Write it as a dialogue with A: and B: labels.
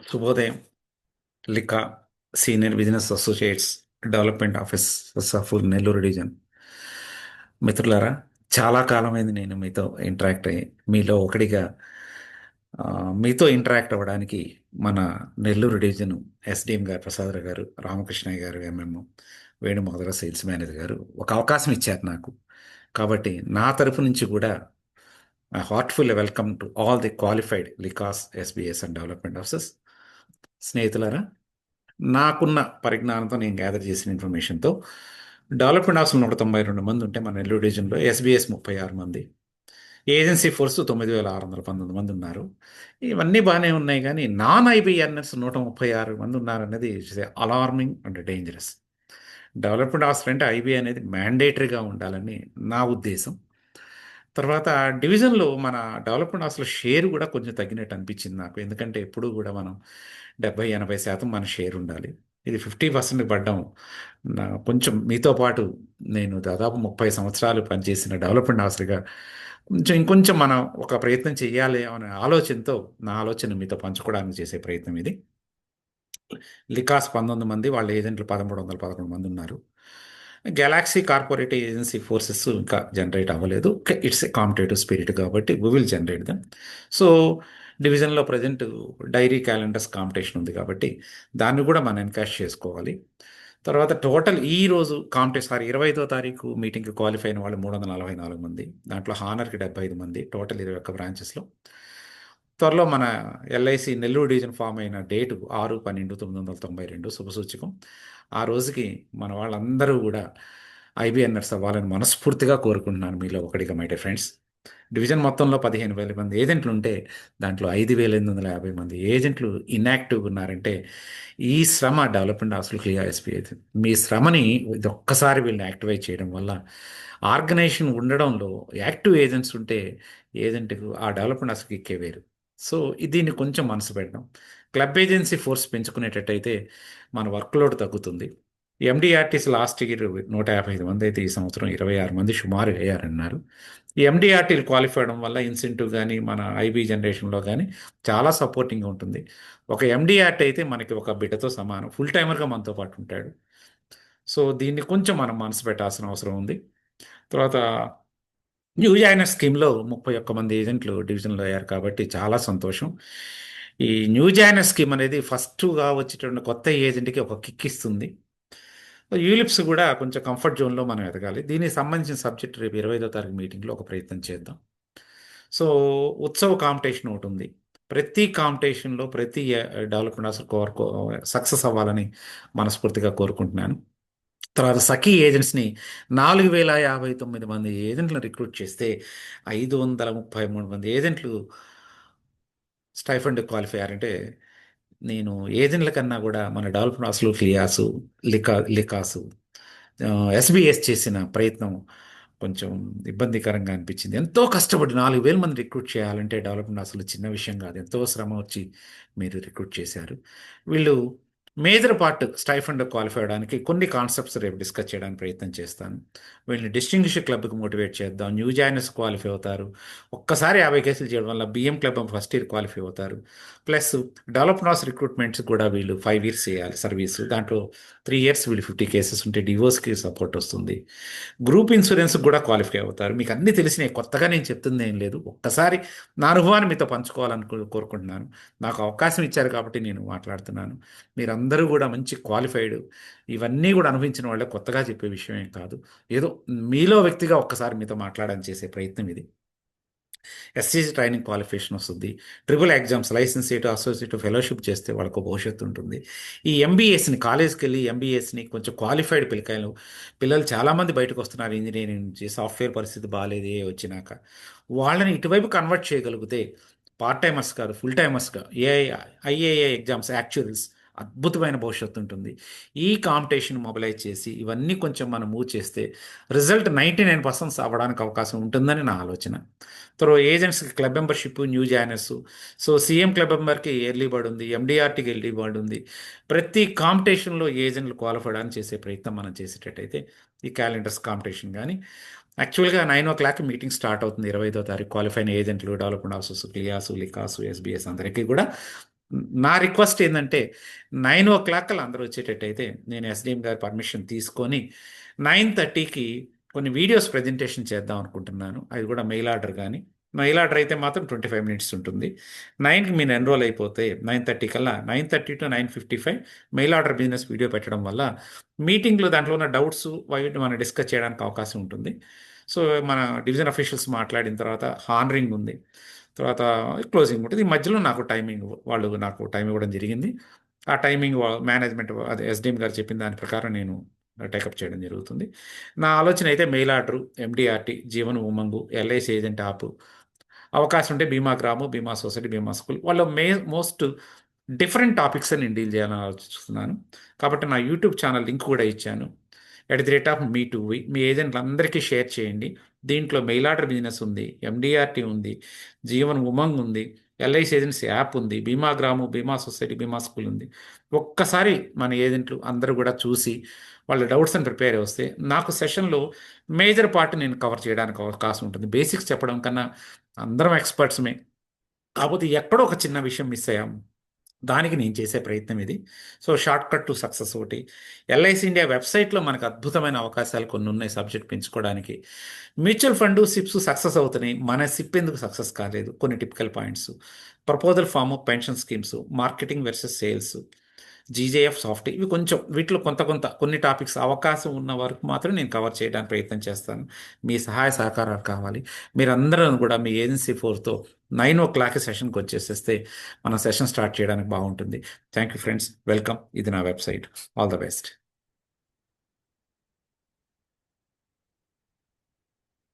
A: శుభోదయం. LICA senior business associates development officers of Nellore division మిత్రులారా, చాలా కాలమైంది నేను మీతో ఇంటరాక్ట్ అయ్యి. మీలో ఒకటిగా మీతో ఇంటరాక్ట్ అవ్వడానికి మన నెల్లూరు డివిజన్ ఎస్డిఎం గారు, ప్రసాదరావు గారు, రామకృష్ణయ్య గారు, ఎంఎం వేణుమాధవ సేల్స్ మేనేజర్ గారు ఒక అవకాశం ఇచ్చారు నాకు. కాబట్టి నా తరపు నుంచి కూడా heartful welcome to all the qualified LICAs SBS and development officers. స్నేహితులారా, నాకున్న పరిజ్ఞానంతో నేను గ్యాదర్ చేసిన ఇన్ఫర్మేషన్తో డెవలప్మెంట్ ఆఫీసులు 192 మంది ఉంటే మన నెల్లూరు డివిజన్లో ఎస్బీఎస్ 36 మంది, ఏజెన్సీ ఫోర్స్ 9619 మంది ఉన్నారు. ఇవన్నీ బాగానే ఉన్నాయి, కానీ నాన్ ఐబీఎన్ఎస్ 136 మంది ఉన్నారన్నది alarming and dangerous. Development officer అంటే ఐబీ అనేది మ్యాండేటరీగా ఉండాలని నా ఉద్దేశం. తర్వాత డివిజన్లో మన డెవలప్మెంట్ అసలు షేర్ కూడా కొంచెం తగ్గినట్టు అనిపించింది నాకు. ఎందుకంటే ఎప్పుడూ కూడా మనం 70-80% మన షేర్ ఉండాలి. ఇది 50% పడ్డం. కొంచెం మీతో పాటు నేను దాదాపు 30 సంవత్సరాలు పనిచేసిన డెవలప్మెంట్ ఆఫీసర్గా ఇంకొంచెం మనం ఒక ప్రయత్నం చేయాలి అనే ఆలోచనతో నా ఆలోచన మీతో పంచుకోవడానికి చేసే ప్రయత్నం ఇది. లికాస్ 19 మంది, వాళ్ళ ఏజెంట్లు 1311 మంది ఉన్నారు. గెలాక్సీ కార్పొరేట్ ఏజెన్సీ ఫోర్సెస్ ఇంకా జనరేట్ అవ్వలేదు. ఇట్స్ ఏ కాంపిటేటివ్ స్పిరిట్ కాబట్టి we will generate them. So డివిజన్లో ప్రజెంట్ డైరీ క్యాలెండర్స్ కాంపిటీషన్ ఉంది కాబట్టి దాన్ని కూడా మనం ఎన్కాష్ చేసుకోవాలి. తర్వాత టోటల్ ఈ రోజు కాంపిటీషన్ 25వ తారీఖు మీటింగ్కి క్వాలిఫై అయిన వాళ్ళు 344 మంది, దాంట్లో హానర్కి 75 మంది, టోటల్ 21 బ్రాంచెస్లో. త్వరలో మన ఎల్ఐసి నెల్లూరు డివిజన్ ఫామ్ అయిన డేటు 6/12/1992 శుభసూచకం. ఆ రోజుకి మన వాళ్ళందరూ కూడా ఐబిఎన్ఎస్ అవ్వాలని మనస్ఫూర్తిగా కోరుకుంటున్నాను, మీలో ఒకటిగా మై డే ఫ్రెండ్స్. డివిజన్ మొత్తంలో 15,000 మంది ఏజెంట్లు ఉంటే దాంట్లో 5,850 మంది ఏజెంట్లు ఇన్యాక్టివ్ ఉన్నారంటే ఈ శ్రమ డెవలప్మెంట్ అసలు క్లియర్ ఎస్పీ అయితే మీ శ్రమని ఇది ఒక్కసారి వీళ్ళని యాక్టివేట్ చేయడం వల్ల ఆర్గనైజేషన్ ఉండడంలో యాక్టివ్ ఏజెంట్స్ ఉంటే ఏజెంట్కు ఆ డెవలప్మెంట్ అసలు ఎక్కే వేరు. సో దీన్ని కొంచెం మనసు పెట్టడం, క్లబ్ ఏజెన్సీ ఫోర్స్ పెంచుకునేటట్టయితే మన వర్క్లోడ్ తగ్గుతుంది. ఎండిఆర్టీస్ లాస్ట్ ఇయర్ 155 మంది అయితే ఈ సంవత్సరం 26 మంది సుమారు అయ్యారన్నారు. ఈ ఎండిఆర్టీలు క్వాలిఫై అవడం వల్ల ఇన్సెంటివ్ కానీ మన ఐబీ జనరేషన్లో కానీ చాలా సపోర్టింగ్గా ఉంటుంది. ఒక ఎండిఆర్టీ అయితే మనకి ఒక బిడ్డతో సమానం, ఫుల్ టైమర్గా మనతో పాటు ఉంటాడు. సో దీన్ని కొంచెం మనం మనసు పెట్టాల్సిన అవసరం ఉంది. తర్వాత న్యూ జాయినర్ స్కీమ్లో 31 మంది ఏజెంట్లు డివిజన్లో అయ్యారు కాబట్టి చాలా సంతోషం. ఈ న్యూ జాయినర్ స్కీమ్ అనేది ఫస్ట్గా వచ్చేటువంటి కొత్త ఏజెంట్కి ఒక కిక్ ఇస్తుంది. యూలిప్స్ కూడా కొంచెం కంఫర్ట్ జోన్లో మనం ఎదగాలి. దీనికి సంబంధించిన సబ్జెక్ట్ రేపు 25వ తారీఖు మీటింగ్లో ఒక ప్రయత్నం చేద్దాం. సో ఉత్సవ కాంపిటీషన్ ఒకటి ఉంది. ప్రతి కాంపిటీషన్లో ప్రతి డెవలప్మెంట్ అసలు సక్సెస్ అవ్వాలని మనస్ఫూర్తిగా కోరుకుంటున్నాను. తర్వాత సఖీ ఏజెంట్స్ని 4,059 మంది ఏజెంట్లను రిక్రూట్ చేస్తే 533 మంది ఏజెంట్లు స్టైఫండ్ క్వాలిఫై అయ్యారంటే నేను ఏజెంట్ల కన్నా కూడా మన డెవలప్మెంట్ అసలు లియాసు, లికాసు, ఎస్బీఎస్ చేసిన ప్రయత్నం కొంచెం ఇబ్బందికరంగా అనిపించింది. ఎంతో కష్టపడి 4,000 మంది రిక్రూట్ చేయాలంటే డెవలప్మెంట్ అసలు చిన్న విషయం కాదు. ఎంతో శ్రమ వచ్చి మీరు రిక్రూట్ చేశారు. వీళ్ళు మేజర్ పార్ట్ స్టైఫండ్ క్వాలిఫై అవడానికి కొన్ని కాన్సెప్ట్స్ రేపు డిస్కస్ చేయడానికి ప్రయత్నం చేస్తాను. వీళ్ళని డిస్టింగ్విష్ క్లబ్కి మోటివేట్ చేద్దాం. న్యూ జాయినర్స్ క్వాలిఫై అవుతారు. ఒక్కసారి 50 కేసులు చేయడం వల్ల BM club first year qualify అవుతారు. ప్లస్ డెవలప్మెంట్ రిక్రూట్మెంట్స్ కూడా వీళ్ళు 5 ఇయర్స్ చేయాలి సర్వీసు. దాంట్లో 3 ఇయర్స్ వీళ్ళు 50 కేసెస్ ఉంటే డివోర్స్కి సపోర్ట్ వస్తుంది. గ్రూప్ ఇన్సూరెన్స్ కూడా క్వాలిఫై అవుతారు. మీకు అన్నీ తెలిసినాయి, కొత్తగా నేను చెప్తుంది ఏం లేదు. ఒక్కసారి నా అనుభవాన్ని మీతో పంచుకోవాలని కోరుకుంటున్నాను. నాకు అవకాశం ఇచ్చారు కాబట్టి నేను మాట్లాడుతున్నాను. మీరందరూ కూడా మంచి క్వాలిఫైడ్, ఇవన్నీ కూడా అనుభవించిన వాళ్ళే, కొత్తగా చెప్పే విషయమే కాదు. ఏదో మీలో వ్యక్తిగా ఒక్కసారి మీతో మాట్లాడని చేసే ప్రయత్నం ఇది. ఎస్సీసీ ట్రైనింగ్ క్వాలిఫికేషన్ వస్తుంది. ట్రిపుల్ ఎగ్జామ్స్, లైసెన్సేట్, అసోసియేట్, ఫెలోషిప్ చేస్తే వాళ్ళకు భవిష్యత్తు ఉంటుంది. ఈ ఎంబీఎస్ని కాలేజ్కి వెళ్ళి ఎంబీఎస్ని కొంచెం క్వాలిఫైడ్ పిల్లలు చాలామంది బయటకు వస్తున్నారు ఇంజనీరింగ్ నుంచి. సాఫ్ట్వేర్ పరిస్థితి బాగాలేదు వచ్చినాక, వాళ్ళని ఇటువైపు కన్వర్ట్ చేయగలిగితే పార్ట్ టైమర్స్ కాదు ఫుల్ టైమర్స్గా ఐఏఏ ఎగ్జామ్స్, యాక్చువల్స్, అద్భుతమైన భవిష్యత్తు ఉంటుంది. ఈ కాంపిటీషన్ మొబిలైజ్ చేసి ఇవన్నీ కొంచెం మనం మూవ్ చేస్తే రిజల్ట్ 99% అవ్వడానికి అవకాశం ఉంటుందని నా ఆలోచన. తర్వాత ఏజెంట్స్కి club membership, new joiners. So CM club మెంబర్కి ఎర్లీ బర్డ్ ఉంది, ఎండిఆర్టీకి ఎర్లీ బర్డ్ ఉంది. ప్రతి కాంపిటీషన్లో ఏజెంట్లు క్వాలిఫై అని చేసే ప్రయత్నం మనం చేసేటట్టయితే ఈ క్యాలెండర్స్ కాంపిటీషన్ కానీ యాక్చువల్గా 9 o'clock మీటింగ్ స్టార్ట్ అవుతుంది 25వ తారీఖు. క్వాలిఫైన్ ఏజెంట్లు, డెవలప్మెంట్ ఆఫీసర్స్, క్లియాసు, లికాసు, ఎస్బీఎస్ అందరికీ కూడా నా రిక్వెస్ట్ ఏంటంటే 9 o'clock కల్లా అందరూ వచ్చేటట్టయితే నేను ఎస్డిఎం గారి పర్మిషన్ తీసుకొని 9:30కి కొన్ని వీడియోస్ ప్రజెంటేషన్ చేద్దాం అనుకుంటున్నాను. అది కూడా మెయిల్ ఆర్డర్ కానీ, మెయిల్ ఆర్డర్ అయితే మాత్రం 25 minutes ఉంటుంది. 9కి మీరు ఎన్రోల్ అయిపోతే 9:30 కల్లా 9:30 to 9:55 mail order business video పెట్టడం వల్ల మీటింగ్లో దాంట్లో ఉన్న డౌట్స్ వాటిని మనం డిస్కస్ చేయడానికి అవకాశం ఉంటుంది. సో మన డివిజన్ అఫీషియల్స్ మాట్లాడిన తర్వాత హానరింగ్ ఉంది, తర్వాత క్లోజింగ్ ఉంటుంది. ఈ మధ్యలో నాకు టైమింగ్ వాళ్ళు నాకు టైం ఇవ్వడం జరిగింది. ఆ టైమింగ్ మేనేజ్మెంట్ అదే ఎస్డిఎం గారు చెప్పిన దాని ప్రకారం నేను టేకప్ చేయడం జరుగుతుంది. నా ఆలోచన అయితే mail order, MDRT, Jeevan Umang, LIC agent app, అవకాశం ఉంటే బీమా గ్రాము, బీమా సొసైటీ, బీమా స్కూల్ వాళ్ళ మోస్ట్ డిఫరెంట్ టాపిక్స్ నేను డీల్ చేయాలని ఆలోచిస్తున్నాను. కాబట్టి నా యూట్యూబ్ ఛానల్ లింక్ కూడా ఇచ్చాను. Me to V me ఏజెంట్లందరికీ share చేయండి. దీంట్లో మెయిల్ ఆర్డర్ బిజినెస్ ఉంది, ఎండిఆర్టీ ఉంది, జీవన్ ఉమంగ్ ఉంది, ఎల్ఐసి ఏజెన్సీ యాప్ ఉంది, బీమా గ్రాము, బీమా సొసైటీ, బీమా స్కూల్ ఉంది. ఒక్కసారి మన ఏజెంట్లు అందరూ కూడా చూసి వాళ్ళ డౌట్స్ అని ప్రిపేర్ వస్తే నాకు సెషన్లో మేజర్ పార్ట్ నేను కవర్ చేయడానికి అవకాశం ఉంటుంది. బేసిక్స్ చెప్పడం కన్నా అందరం ఎక్స్పర్ట్స్మే, కాకపోతే ఎక్కడో ఒక చిన్న విషయం మిస్ అయ్యాం, దానికి నేను చేసే ప్రయత్నం ఇది. So short cut to success ఒకటి, ఎల్ఐసి ఇండియా వెబ్సైట్లో మనకు అద్భుతమైన అవకాశాలు కొన్ని ఉన్నాయి సబ్జెక్ట్ పెంచుకోవడానికి. మ్యూచువల్ ఫండ్ సిప్స్ సక్సెస్ అవుతున్నాయి, మన సిప్ ఎందుకు సక్సెస్ కాలేదు, కొన్ని typical points, proposal form of pension schemes, marketing versus sales, GJF soft, ఇవి కొంచెం వీటిలో కొంత కొంత కొన్ని టాపిక్స్ అవకాశం ఉన్న వరకు మాత్రం నేను కవర్ చేయడానికి ప్రయత్నం చేస్తాను. మీ సహాయ సహకారాలు కావాలి. మీరందరూ కూడా మీ ఏజెన్సీ ఫోర్తో 9 o'clock సెషన్కి వచ్చేసేస్తే మన సెషన్ స్టార్ట్ చేయడానికి బాగుంటుంది. Thank you friends, welcome. ఇది నా వెబ్సైట్. All the best.